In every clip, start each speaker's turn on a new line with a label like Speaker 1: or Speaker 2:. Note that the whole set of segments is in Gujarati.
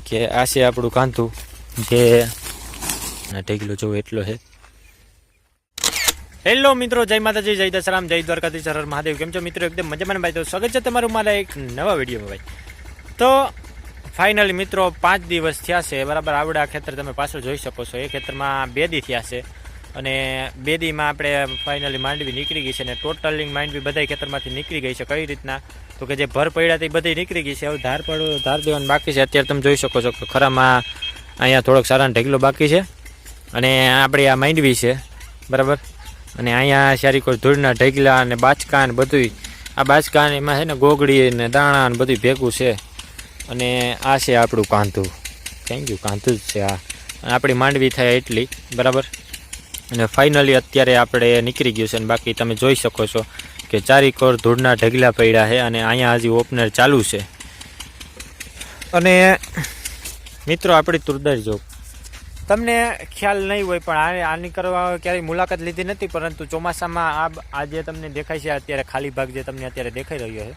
Speaker 1: કે આ છે આપણું કાંધું જે ઢેગલો જોવો એટલો છે. હેલો મિત્રો, જય માતાજી, જય દશરામ, જય દ્વારકાધીશ, હર હર મહાદેવ. કેમ છો મિત્રો? એકદમ મજામાં ભાઈ. તો સ્વાગત છે તમારું મારા એક નવા વિડીયોમાં ભાઈ. તો ફાઇનલી મિત્રો 5 દિવસ થયા છે બરાબર. આવડા ખેતર તમે પાછળ જોઈ શકો છો. એ ખેતરમાં 2 દી થયા છે અને 2 દીમાં આપણે ફાઇનલી માંડવી નીકળી ગઈ છે અને ટોટલી માંડવી બધા ખેતરમાંથી નીકળી ગઈ છે. કઈ રીતના તો કે જે ભર પડ્યા તે બધી નીકળી ગઈ છે. હવે ધાર દેવાનું બાકી છે. અત્યારે તમે જોઈ શકો છો કે ખરામાં અહીંયા થોડોક સારા ઢેગલો બાકી છે અને આપણી આ માંડવી છે બરાબર. અને અહીંયા સારી કોઈ ધૂળના ઢેગલા અને બાચકા ને બધું. આ બાચકા એમાં છે ને ગોગડી ને દાણા ને બધું ભેગું છે. અને આ છે આપણું કાંધું. થેન્ક યુ, કાંધું જ છે આ. આપણી માંડવી થાય એટલી બરાબર. અને ફાઇનલી અત્યારે આપણે નીકળી ગયું છે અને બાકી તમે જોઈ શકો છો કે ચારીકોર ધૂળના ઢગલા પડ્યા છે અને અહીંયા હજી ઓપનર ચાલુ છે. અને મિત્રો આપણી તુરદાર જો તમને ખ્યાલ નહીં હોય પણ આની કરવા ક્યારેય મુલાકાત લીધી નથી, પરંતુ ચોમાસામાં આ જે તમને દેખાય છે અત્યારે ખાલી ભાગ જે તમને અત્યારે દેખાઈ રહ્યો છે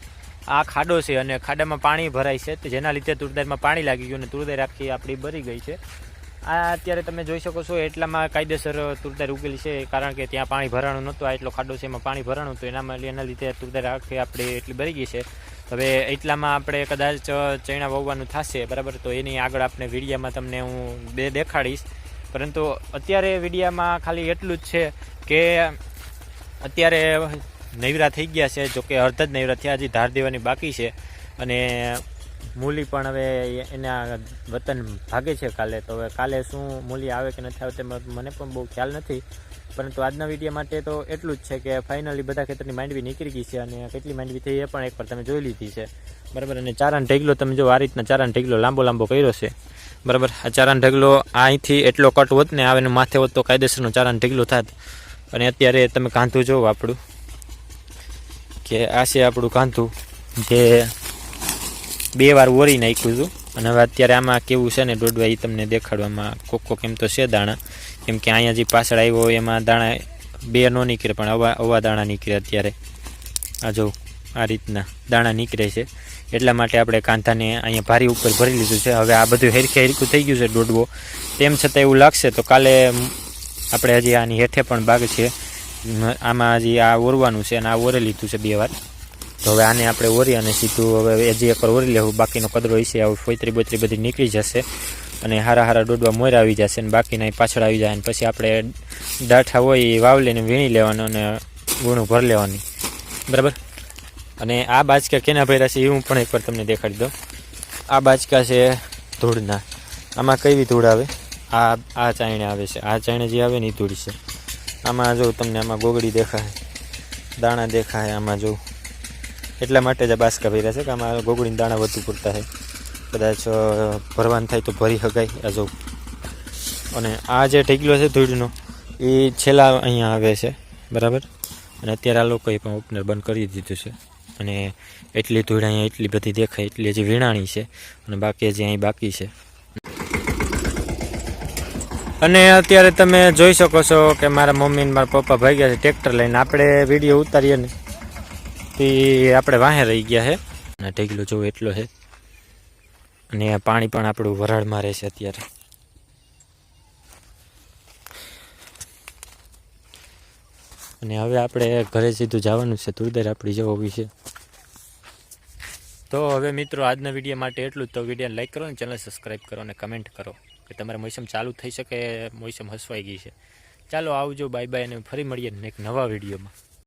Speaker 1: આ ખાડો છે અને ખાડામાં પાણી ભરાય છે, જેના લીધે તુરદારમાં પાણી લાગી ગયું અને તુરદાર આખી આપણી બરી ગઈ છે. આ અત્યારે તમે જોઈ શકો છો એટલામાં કાયદેસર તુરદાર ઉગેલી છે, કારણ કે ત્યાં પાણી ભરાણું નહોતું. આ એટલો ખાડો છે એમાં પાણી ભરાણું હતું, એના લીધે તુરદાર આખી આપણે એટલી બરી ગઈ છે. હવે એટલામાં આપણે કદાચ ચણા વાવવાનું થશે બરાબર, તો એની આગળ આપણે વિડીયામાં તમને હું દેખાડીશ. પરંતુ અત્યારે વિડીયામાં ખાલી એટલું જ છે કે અત્યારે નૈવરા થઈ ગયા છે. જોકે અડધા જ નૈવરા થયા, હજી ધાર દેવાની બાકી છે. અને મૂલી પણ હવે એના વતન ભાગે છે કાલે. તો હવે કાલે શું મૂલી આવે કે નથી આવે તે મને પણ બહુ ખ્યાલ નથી, પરંતુ આજના વિડીયો માટે તો એટલું જ છે કે ફાઇનલી બધા ખેતરની માંડવી નીકળી ગઈ છે અને કેટલી માંડવી થઈ એ પણ એકવાર તમે જોઈ લીધી છે બરાબર. અને ચારાનો ઢેગલો તમે જો આ રીતના ચારાનો ઢેગલો લાંબો કર્યો છે બરાબર. આ ચારાનો ઢેગલો અહીંથી એટલો કટ હોત ને આવે ને માથે હોત તો કાયદેસરનો ચારાનો ઢેગલો થાત. અને અત્યારે તમે કાંધું જોવો આપણું, કે આ છે આપણું કાંધું જે 2 વાર ઓરી નાખ્યું હતું. અને હવે અત્યારે આમાં કેવું છે ને દોડવા એ તમને દેખાડવામાં કોક એમ તો છે દાણા, કેમ કે અહીંયા જે પાછળ આવ્યો એમાં દાણા 2 ન નીકળે પણ અવા દાણા નીકળે. અત્યારે આ જો આ રીતના દાણા નીકળે છે, એટલા માટે આપણે કાંધાને અહીંયા ભારી ઉપર ભરી લીધું છે. હવે આ બધું હેરખું થઈ ગયું છે દોડવો, તેમ છતાં એવું લાગશે તો કાલે આપણે હજી આની હેઠે પણ બાગ છે, આમાં હજી આ ઓરવાનું છે અને આ ઓરે લીધું છે 2 વાર. તો હવે આને આપણે ઓરી અને સીધું હવે હજી એકવાર ઓરી લેવું. બાકીનો કદરો હશે હવે ફોતરી બોતરી બધી નીકળી જશે અને હારા દોડવા મોર આવી જશે અને બાકીના પાછળ આવી જાય. અને પછી આપણે ડાઠા હોય એ વાવલીને વીણી લેવાનો અને ગુણું ભરી લેવાની બરાબર. અને આ બાચકા કેના ભર્યા છે એ હું પણ એકવાર તમને દેખાડી દઉં. આ બાચકા છે ધૂળના. આમાં કઈ ધૂળ આવે? આ ચાયણે આવે છે. આ ચાયણે જે આવે ને એ ધૂળ છે. આમાં જો તમને આમાં ગોગડી દેખાય, દાણા દેખાય આમાં જો. એટલા માટે જ આ બાચકા ભર્યા છે કે આમાં ગોગડીના દાણા વધુ પૂરતા છે. કદાચ ભરવાનું થાય તો ભરી શકાય. આ જો. અને આ જે ઢેગલો છે ધૂળનો એ છેલ્લા અહીંયા આવે છે બરાબર. અને અત્યારે આ લોકોએ પણ ઓપનર બંધ કરી દીધું છે અને એટલી ધૂળ અહીંયા એટલી બધી દેખાય એટલી હજી વીણાણી છે અને બાકી હજી અહીં બાકી છે. અને અત્યારે તમે જોઈ શકો છો કે મારા મમ્મી ને મારા પપ્પા ભાગ્યા છે ટ્રેક્ટર લઈને. આપણે વિડીયો ઉતારીએ ને તે આપણે વાહે રહી ગયા છે. અને ઢેગલો જોવો એટલો છે અને પાણી પણ આપણું વરાળમાં રહે છે અત્યારે. અને હવે આપણે ઘરે સીધું જવાનું છે. તુરદાર આપણી જવો વિશે. તો હવે મિત્રો આજના વિડીયો માટે એટલું જ. તો વિડીયોને લાઈક કરો અને ચેનલ સબસ્ક્રાઈબ કરો અને કમેન્ટ કરો કે તમારે મોસમ ચાલુ થઈ શકે, મોસમ હસવાઈ ગઈ છે. ચાલો આવજો, બાય બાય, અને ફરી મળીએ એક નવા વિડીયોમાં.